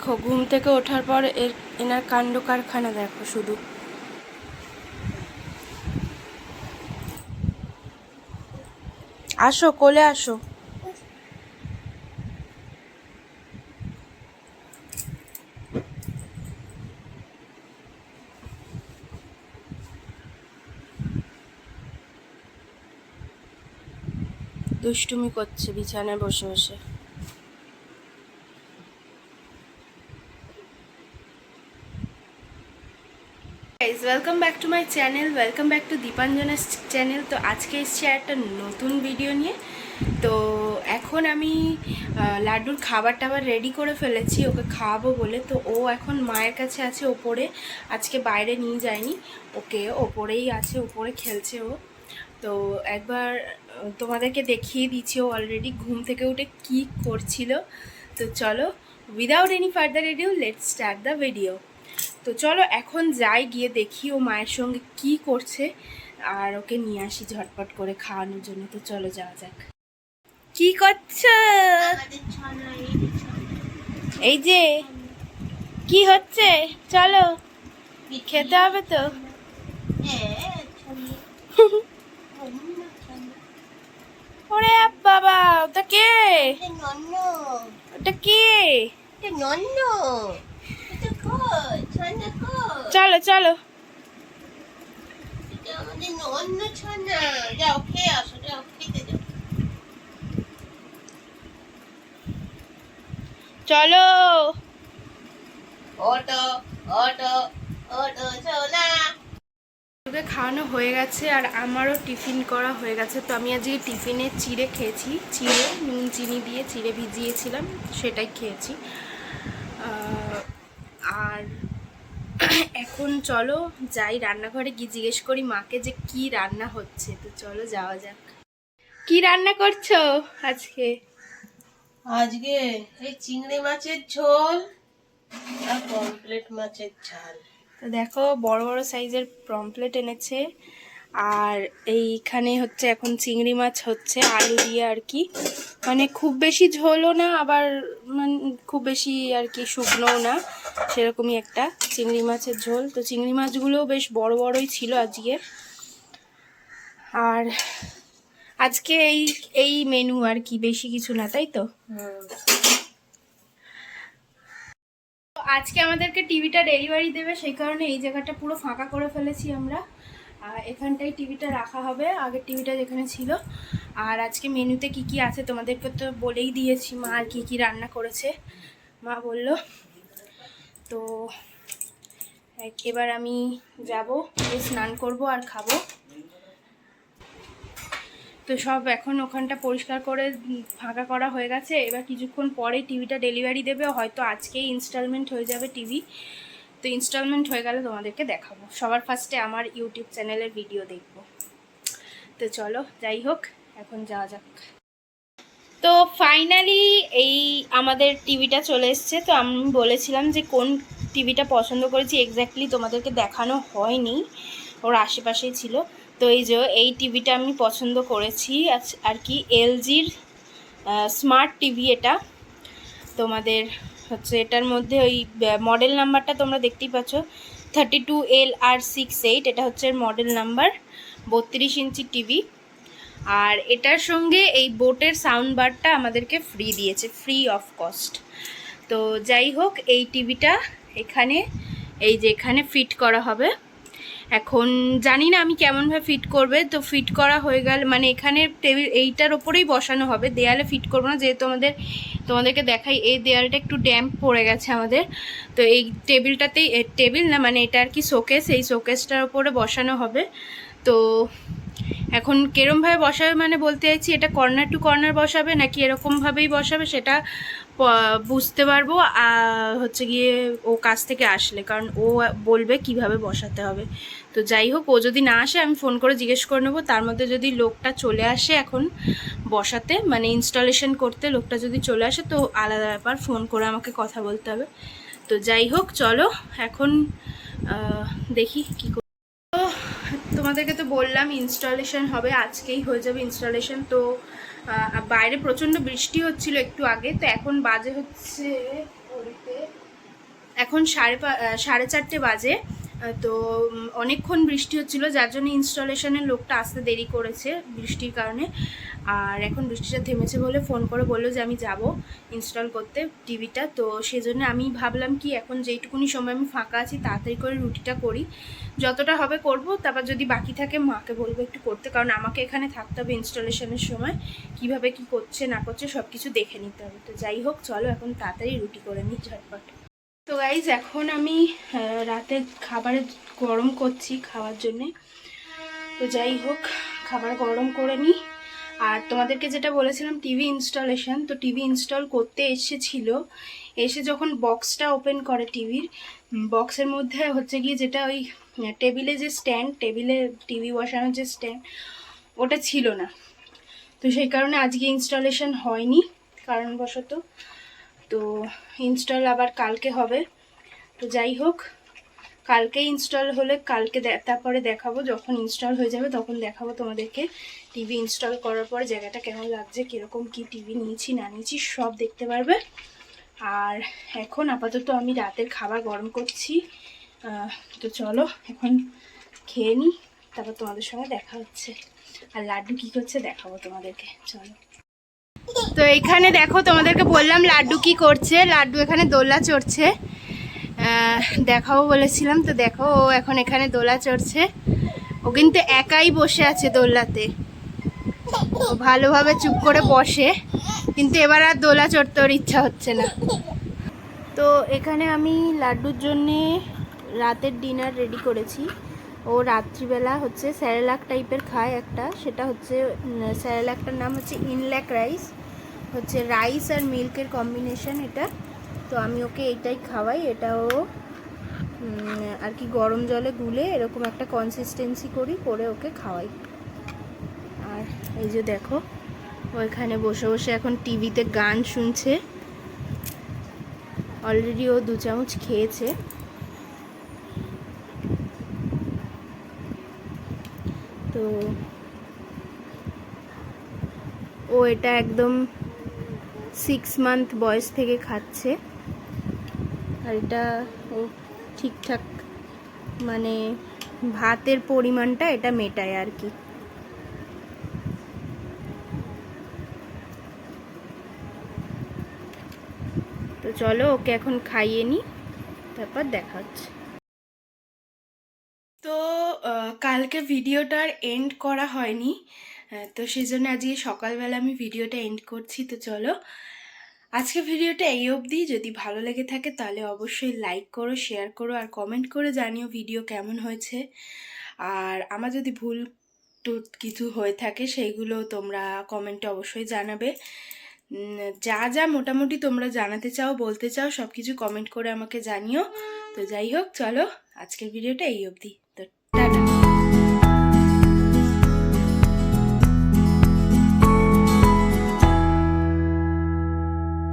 দেখো ঘুম থেকে ওঠার পর এনার কাণ্ড কারখানা দেখো শুধু। আসো কোলে আসো। দুষ্টুমি করছে বিছানায় বসে বসে। Welcome back to my channel, welcome back to Dipanjana's channel. তো আজকে এসছি একটা নতুন ভিডিও নিয়ে। তো এখন আমি লাড্ডুর খাবার টাবার রেডি করে ফেলেছি ওকে খাওয়াবো বলে। তো ও এখন মায়ের কাছে আছে ওপরে, আজকে বাইরে নিয়ে যায়নি ওকে, ওপরেই আছে, ওপরে খেলছে ও। তো একবার তোমাদেরকে দেখিয়ে দিচ্ছি ও অলরেডি ঘুম থেকে উঠে কি করছিল। তো চলো, without any further edu let's start the video. তো চলো এখন যাই, গিয়ে দেখি ও মায়ের সঙ্গে কি করছে আর ওকে নিয়ে আসি ঝটপট করে খাওয়ানোর জন্য। তো চলো যাওয়া যাক। কি করছো? এই যে কি হচ্ছে, চলো খেতে হবে তো। ওরে বাবা, ওটা কে? ওটা কে? চলো চলো চলো। ওকে খাওয়ানো হয়ে গেছে আর আমারও টিফিন করা হয়ে গেছে। তো আমি আজকে টিফিনে চিড়ে খেয়েছি, চিড়ে নুন চিনি দিয়ে চিড়ে ভিজিয়েছিলাম, সেটাই খেয়েছি। আর এখন চলো যাই রান্নাঘরে গিয়ে জিজ্ঞেস করি মাকে যে কি রান্না হচ্ছে। তো চলো যাওয়া যাক। কি রান্না করছো আজকে? আজকে এই চিংড়ি মাছের ঝোল আর পমফ্রেট মাছের ঝাল। তো দেখো বড় বড় সাইজের পমফ্রেট এনেছে, আর এইখানে হচ্ছে এখন চিংড়ি মাছ হচ্ছে আলু দিয়ে আর কি। মানে খুব বেশি ঝোলও না, আবার মানে খুব বেশি আর কি শুকনোও না, সেরকমই একটা চিংড়ি মাছের ঝোল। তো চিংড়ি মাছগুলোও বেশ বড় বড়ই ছিল আজকে। আর আজকে এই এই মেনু আর কি, বেশি কিছু না, তাই তো? আজকে আমাদেরকে টিভিটা ডেলিভারি দেবে, সেই কারণে এই জায়গাটা পুরো ফাঁকা করে ফেলেছি আমরা। এখানটাই টিভিটা রাখা হবে, আগের টিভিটা যেখানে ছিল। আর আজকে মেনুতে কি কি আছে তোমাদেরকে তো বলেই দিয়েছি, মা আর কি কি রান্না করেছে মা বলল। তো এবার আমি যাব, স্নান করব আর খাবো। তো সব এখন ওখানটা পরিষ্কার করে ফাঁকা করা হয়ে গেছে। এবার কিছুক্ষণ পরে টিভিটা ডেলিভারি দেবে, হয়তো আজকেই ইনস্টলমেন্ট হয়ে যাবে টিভি। তো ইনস্টলমেন্ট হয়ে গেলে তোমাদেরকে দেখাবো, সবার ফার্স্টে আমার ইউটিউব চ্যানেলের ভিডিও দেখবো। তো চলো যাই হোক, এখন যাওয়া যাক। তো ফাইনালি এই আমাদের টিভিটা চলে এসছে। তো আমি বলেছিলাম যে কোন টিভিটা পছন্দ করেছি, এক্স্যাক্টলি তোমাদেরকে দেখানো হয়নি, ওর আশেপাশেই ছিল। তো এই যে এই টিভিটা আমি পছন্দ করেছি আর কি, এলজির স্মার্ট টিভি এটা। তোমাদের হচ্ছে এটার মধ্যে ওই মডেল নাম্বারটা তোমরা দেখতেই পাচ্ছ, 32LR68, এটা হচ্ছে মডেল নাম্বার, 32 ইঞ্চি টিভি। আর এটার সঙ্গে এই বোটের সাউন্ড বারটা আমাদেরকে ফ্রি দিয়েছে, ফ্রি অফ কস্ট। তো যাই হোক, এই টিভিটা এখানে এই যে এখানে ফিট করা হবে। এখন জানি না আমি কেমনভাবে ফিট করবে। তো ফিট করা হয়ে গেল মানে এখানে টেবিল এইটার ওপরেই বসানো হবে, দেয়ালে ফিট করবো না, যেহেতু তোমাদেরকে দেখাই এই দেয়ালটা একটু ড্যাম্প পড়ে গেছে আমাদের। তো এই টেবিলটাতেই, টেবিল না মানে এটা আর কি শোকেস, এই শোকেসটার ওপরে বসানো হবে। তো এখন কেরমভাবে বসাবে মানে বলতে চাইছি, এটা কর্নার টু কর্নার বসাবে নাকি এরকমভাবেই বসাবে সেটা বুঝতে পারবো হচ্ছে গিয়ে ও কাছ থেকে আসলে, কারণ ও বলবে কিভাবে বসাতে হবে। তো যাই হোক, ও যদি না আসে আমি ফোন করে জিজ্ঞেস করে নেবো। তার মধ্যে যদি লোকটা চলে আসে এখন বসাতে মানে ইনস্টলেশন করতে, লোকটা যদি চলে আসে তো আলাদা ব্যাপার, ফোন করে আমাকে কথা বলতে হবে। তো যাই হোক চলো এখন দেখি কী। তোমাদেরকে তো বললাম ইনস্টলেশন হবে, আজকেই হয়ে যাবে ইনস্টলেশন। তো বাইরে প্রচণ্ড বৃষ্টি হচ্ছিল একটু আগে। তো এখন বাজে হচ্ছে ঘড়িতে এখন 4:30 বাজে। তো অনেকক্ষণ বৃষ্টি হচ্ছিল, যার জন্য ইনস্টলেশনের লোকটা আসতে দেরি করেছে বৃষ্টির কারণে। আর এখন বৃষ্টিটা থেমেছে বলে ফোন করে বললো যে আমি যাব ইনস্টল করতে টিভিটা। তো সেজন্য আমি ভাবলাম কি এখন যেইটুকুনি সময় আমি ফাঁকা আছি তাড়াতাড়ি করে রুটিটা করি, যতটা হবে করব, তারপর যদি বাকি থাকে মাকে বলবো একটু করতে, কারণ আমাকে এখানে থাকতে হবে ইনস্টলেশনের সময়, কিভাবে কি করছে না করছে সব কিছু দেখে নিতে হবে। তো যাই হোক, চলো এখন তাড়াতাড়ি রুটি করে নিই ঝটপট। তো গাইজ, এখন আমি রাতে খাবারে গরম করছি খাওয়ার জন্যে। তো যাই হোক, খাবার গরম করে নিই। আর তোমাদেরকে যেটা বলেছিলাম টিভি ইনস্টলেশন, তো টিভি ইনস্টল করতে এসেছিল, এসে যখন বক্সটা ওপেন করে টিভির, বক্সের মধ্যে হচ্ছে গিয়ে যেটা ওই টেবিলে যে স্ট্যান্ড, টেবিলে টিভি বসানোর যে স্ট্যান্ড, ওটা ছিল না। তো সেই কারণে আজকে ইনস্টলেশন হয়নি কারণবশত। তো ইনস্টল আবার কালকে হবে। তো যাই হোক, কালকে ইনস্টল হলে কালকে তারপরে দেখাবো, যখন ইনস্টল হয়ে যাবে তখন দেখাবো তোমাদেরকে টিভি ইনস্টল করার পরে জায়গাটা কেমন লাগছে, কীরকম কি টিভি নিয়েছি না নিয়েছি সব দেখতে পারবে। আর এখন আপাতত আমি রাতের খাবার গরম করছি। তো চলো এখন খেয়ে নিই, তারপর তোমাদের সঙ্গে দেখা হচ্ছে। আর লাড্ডু কি করছে দেখাবো তোমাদেরকে, চলো। তো এখানে দেখো, তোমাদেরকে বললাম লাড্ডু কি করছে। লাড্ডু এখানে দোলনা চড়ছে, দেখাবো বলেছিলাম। তো দেখো, ও এখন এখানে দোলা চড়ছে। ও কিন্তু একাই বসে আছে দোলনাতে, ও ভালোভাবে চুপ করে বসে, কিন্তু এবার আর দোলা চড়তে ওর ইচ্ছা হচ্ছে না। তো এখানে আমি লাড্ডুর জন্যে রাতের ডিনার রেডি করেছি। ও রাত্রিবেলা হচ্ছে স্যারেলাক টাইপের খায় একটা, সেটা হচ্ছে স্যারেলাকটার নাম হচ্ছে ইনল্যাক রাইস, হচ্ছে রাইস আর মিল্কের কম্বিনেশন এটা। তো আমি ওকে এইটাই খাওয়াই। এটাও আর কি গরম জলে গুলে এরকম একটা কনসিস্টেন্সি করে ওকে খাওয়াই। আর এই যে দেখো, ও এখানে বসে বসে এখন টিভিতে গান শুনছে। অলরেডি ও 2 চামচ খেয়েছে। তো ও এটা একদম 6 মান্থ বয়স থেকে খাচ্ছে। আর এটা ও ঠিকঠাক মানে ভাতের পরিমাণটা এটা মেটায় আর কি। তো চলো ওকে এখন খাইয়ে নিই, তারপর দেখা হচ্ছে। তো কালকে ভিডিওটার এন্ড করা হয়নি, তো সেই জন্য আজকে সকালবেলা আমি ভিডিওটা এন্ড করছি। তো চলো আজকে ভিডিওটা এই অবধি। যদি ভালো লেগে থাকে তাহলে অবশ্যই লাইক করো, শেয়ার করো আর কমেন্ট করে জানিও ভিডিও কেমন হয়েছে। আর আমার যদি ভুল কিছু হয়ে থাকে সেইগুলো তোমরা কমেন্টে অবশ্যই জানাবে। যা যা মোটামুটি তোমরা জানাতে চাও, বলতে চাও, সব কিছু কমেন্ট করে আমাকে জানিও। তো যাই হোক, চলো আজকের ভিডিওটা এই অবধি। তো টাটা।